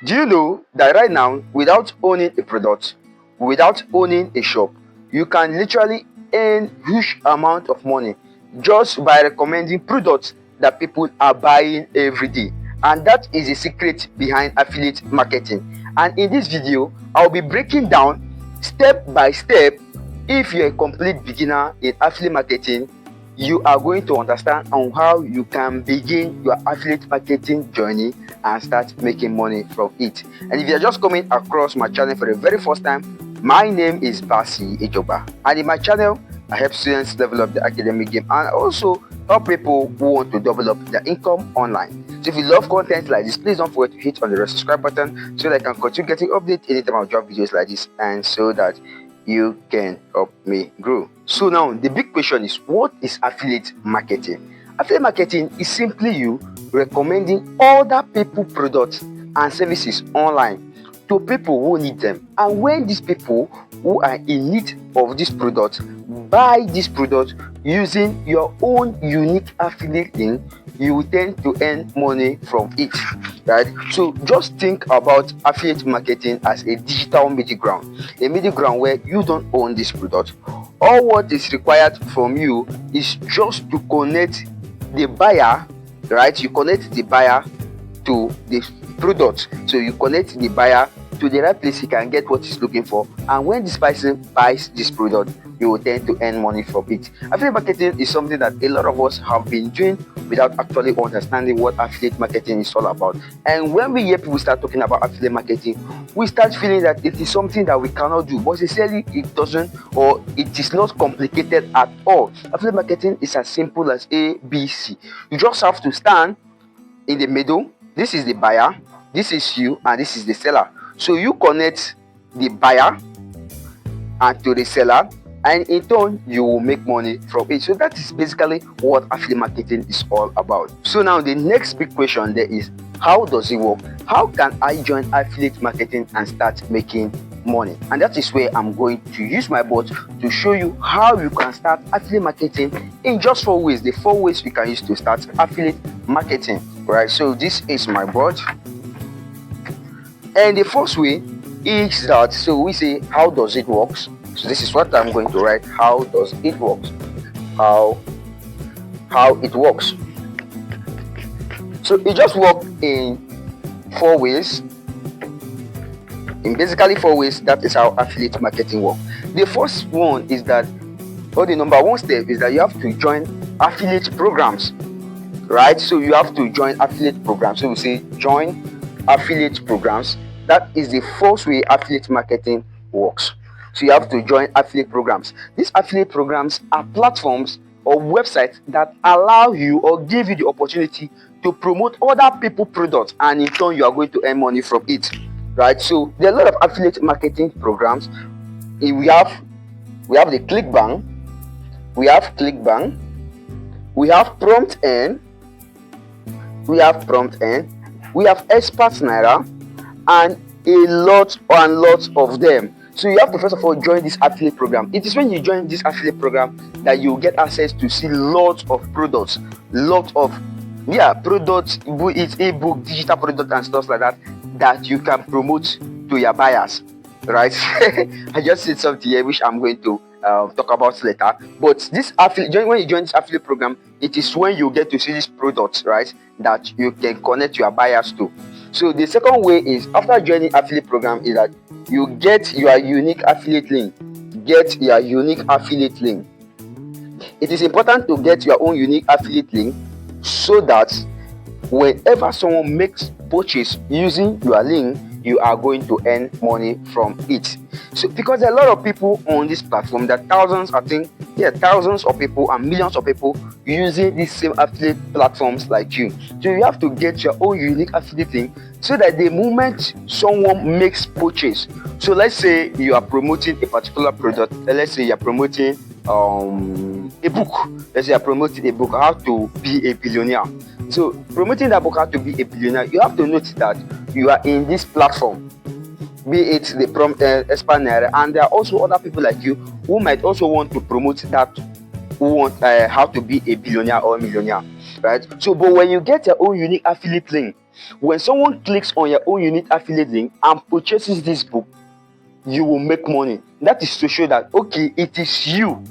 Do you know that right now, without owning a product, without owning a shop, you can literally earn huge amount of money just by recommending products that people are buying every day? And that is the secret behind affiliate marketing. And in this video, I'll be breaking down step by step. If you're a complete beginner in affiliate marketing, you are going to understand on how you can begin your affiliate marketing journey and start making money from it. And if you're just coming across my channel for the very first time, my name is Basi Ejoba, and in my channel I help students develop the academic game and also help people who want to develop their income online. So if you love content like this, please don't forget to hit on the red subscribe button so that I can continue getting updates anytime I drop videos like this, and so that you can help me grow. So now the big question is, what is affiliate marketing? Affiliate marketing is simply you recommending other people products and services online to people who need them, and when these people who are in need of this product buy this product using your own unique affiliate link, you will tend to earn money from it, right? So just think about affiliate marketing as a digital middle ground, where you don't own this product. All what is required from you is just to connect the buyer, right? You connect the buyer to the product, so you connect the buyer to the right place he can get what he's looking for, and when this person buys this product, you will tend to earn money from it. Affiliate marketing is something that a lot of us have been doing without actually understanding what affiliate marketing is all about. And when we hear people start talking about affiliate marketing, we start feeling that it is something that we cannot do, but sincerely it doesn't, or it is not complicated at all. Affiliate marketing is as simple as ABC. You just have to stand in the middle. This is the buyer, this is you, and this is the seller. So you connect the buyer and to the seller, and in turn you will make money from it. So that is basically what affiliate marketing is all about. So now the next big question there is, how does it work? How can I join affiliate marketing and start making money? And that is where I'm going to use my board to show you how you can start affiliate marketing in just 4 ways. The 4 ways we can use to start affiliate marketing, right? So this is my board, and the first way is that, so we say, how does it work? So this is what I'm going to write. How does it work? How it works. So it just works in 4 ways. In basically 4 ways, that is how affiliate marketing works. The first one is that, or the number 1 step is that you have to join affiliate programs, right? So you have to join affiliate programs. So we say join affiliate programs. That is the first way affiliate marketing works. So you have to join affiliate programs. These affiliate programs are platforms or websites that allow you or give you the opportunity to promote other people's products, and in turn you are going to earn money from it, right? So there are a lot of affiliate marketing programs. We have the ClickBank, we have PromptEarn, we have Expert Naira, and a lot of them. So you have to first of all join this affiliate program. It is when you join this affiliate program that you get access to see lots of products, products, it's ebook, digital product and stuff like that you can promote to your buyers, right? I just said something here which I'm going to talk about later. But this when you join this affiliate program, it is when you get to see these products, right, that you can connect your buyers to. So the second way is, after joining affiliate program, is that you get your unique affiliate link. It is important to get your own unique affiliate link, so that whenever someone makes purchase using your link, you are going to earn money from it. So because there are a lot of people on this platform, there are thousands of people and millions of people using these same affiliate platforms like you. So you have to get your own unique affiliate link, so that the moment someone makes purchase, so let's say you are promoting a particular product, let's say you are promoting a book, how to be a billionaire. So promoting that book, how to be a billionaire, you have to notice that you are in this platform, be it the Expert Naira, and there are also other people like you who might also want to promote that, who want how to be a billionaire or a millionaire, right? So but when you get your own unique affiliate link, When someone clicks on your own unique affiliate link and purchases this book, you will make money. That is to show that, okay, it is you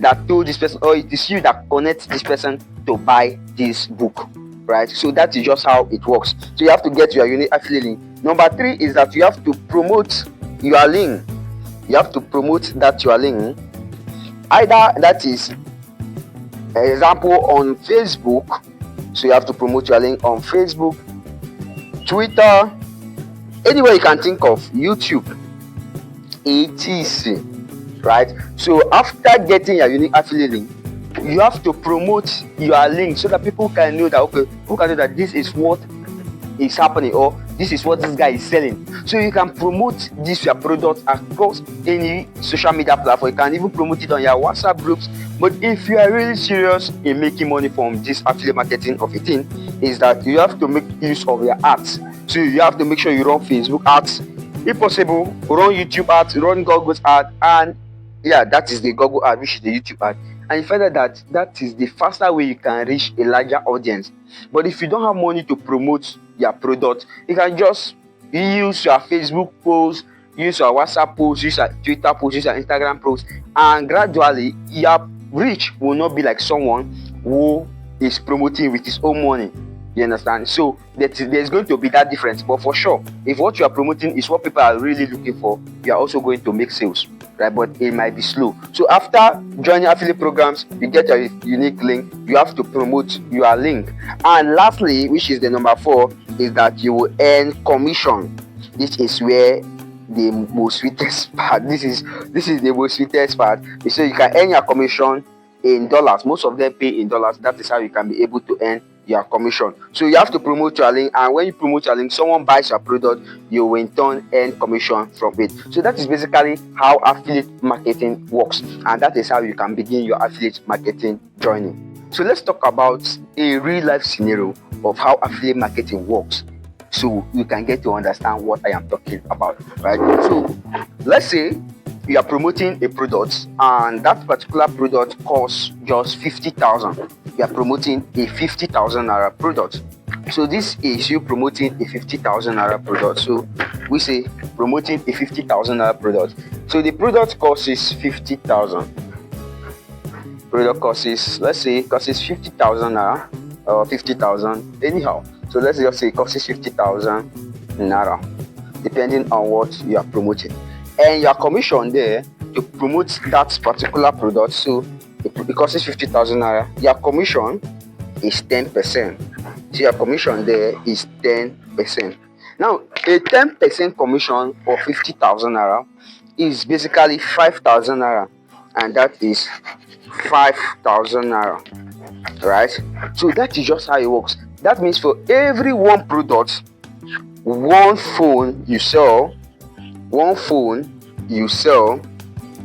that told this person, or it is you that connects this person to buy this book, right? So that is just how it works. So you have to get your unique affiliate link. Number 3 is that you have to promote your link. You have to promote that your link. Either that is, example, on Facebook. So you have to promote your link on Facebook, Twitter, anywhere you can think of, YouTube, etc. Right? So after getting your unique affiliate link, you have to promote your link so that people can know that, okay, people can know that this is what is happening, or this is what this guy is selling. So you can promote this your product across any social media platform. You can even promote it on your WhatsApp groups. But if you are really serious in making money from this affiliate marketing of a thing, is that you have to make use of your ads. So you have to make sure you run Facebook ads, if possible run YouTube ads, run Google's ad, and that is the Google ad, which is the YouTube ad. And you find that that is the faster way you can reach a larger audience. But if you don't have money to promote your product, you can just use your Facebook post, use your WhatsApp post, use your Twitter post, use your Instagram post, and gradually your reach will not be like someone who is promoting with his own money. You understand? So there's going to be that difference. But for sure, if what you are promoting is what people are really looking for, you are also going to make sales, right? But it might be slow. So after joining affiliate programs, you get a unique link. You have to promote your link. And lastly, which is the number 4, is that you will earn commission. This is where the most sweetest part. This is the most sweetest part. So you can earn your commission in dollars. Most of them pay in dollars. That is how you can be able to earn your commission. So you have to promote your link, and when you promote your link, someone buys your product, you will in turn earn commission from it. So that is basically how affiliate marketing works, and that is how you can begin your affiliate marketing journey. So let's talk about a real life scenario of how affiliate marketing works, so you can get to understand what I am talking about, right? So let's say you are promoting a product, and that particular product costs just 50,000. You are promoting a 50,000 naira product. So this is you promoting a 50,000 naira product. So we say promoting a 50,000 naira product. So the product costs 50,000. Product costs, let's say, costs 50,000 naira or 50,000 anyhow. So let's just say it costs 50,000 naira, depending on what you are promoting. And your commission there to promote that particular product, so it costs 50,000 naira. Your commission is 10%. So your commission there is 10%. Now, a 10% commission of 50,000 naira is basically 5,000 naira, and that is 5,000 naira, right? So that is just how it works. That means for every one product, one phone you sell,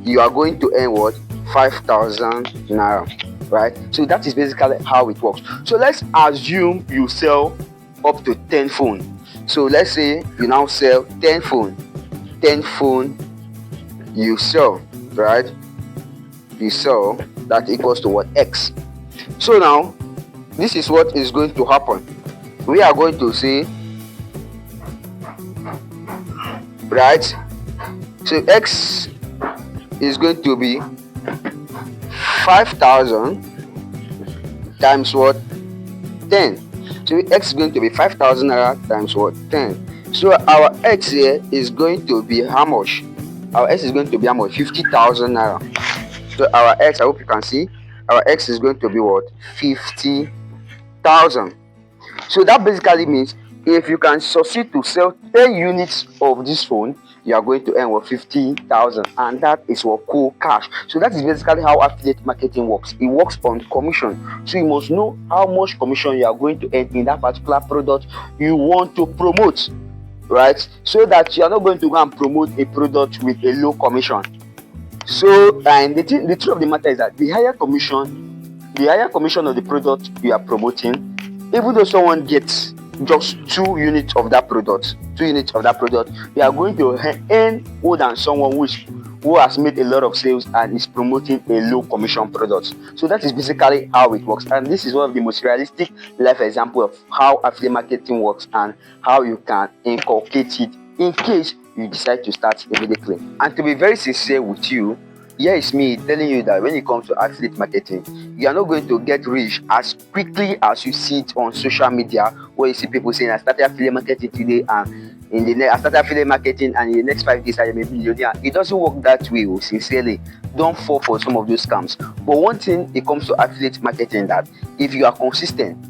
you are going to earn what? 5,000 naira, right? So that is basically how it works. So let's assume you sell up to 10 phones. So let's say you now sell 10 phone you sell, right? You sell, that equals to what? X. So now this is what is going to happen. We are going to say, right? So X is going to be 5,000 times what? 10. So X is going to be 5,000 naira times what? 10. So our X here is going to be how much? Our X is going to be how much? 50,000 naira. So our X, I hope you can see, our X is going to be what? 50,000. So that basically means if you can succeed to sell 10 units of this phone, you are going to earn what? 50,000, and that is what? Cool cash. So that is basically how affiliate marketing works. It works on commission. So you must know how much commission you are going to earn in that particular product you want to promote, right? So that you are not going to go and promote a product with a low commission. So, and the truth of the matter is that the higher commission of the product you are promoting, even though someone gets just 2 units of that product, you are going to earn more than someone who has made a lot of sales and is promoting a low commission product. So that is basically how it works, and this is one of the most realistic life example of how affiliate marketing works and how you can inculcate it in case you decide to start immediately. And to be very sincere with you, here is me telling you that when it comes to affiliate marketing, you are not going to get rich as quickly as you see it on social media, where you see people saying, I started affiliate marketing today, and I started affiliate marketing, and in the next 5 days I am a millionaire. It doesn't work that way. Sincerely, don't fall for some of those scams. But one thing it comes to affiliate marketing, that if you are consistent,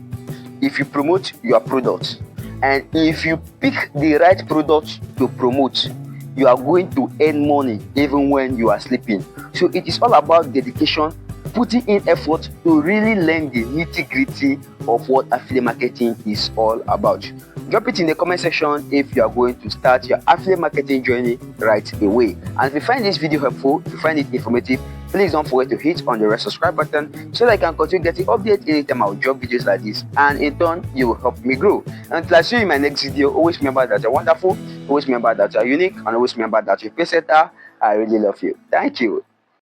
if you promote your product, and if you pick the right product to promote, you are going to earn money even when you are sleeping. So it is all about dedication, putting in effort to really learn the nitty-gritty of what affiliate marketing is all about. Drop it in the comment section if you are going to start your affiliate marketing journey right away. And if you find this video helpful, if you find it informative, please don't forget to hit on the red subscribe button so that I can continue getting updates anytime I will drop videos like this, and in turn you will help me grow. Until I see you in my next video, always remember that you're wonderful, always remember that you're unique, and always remember that you're a pace setter. I really love you. Thank you.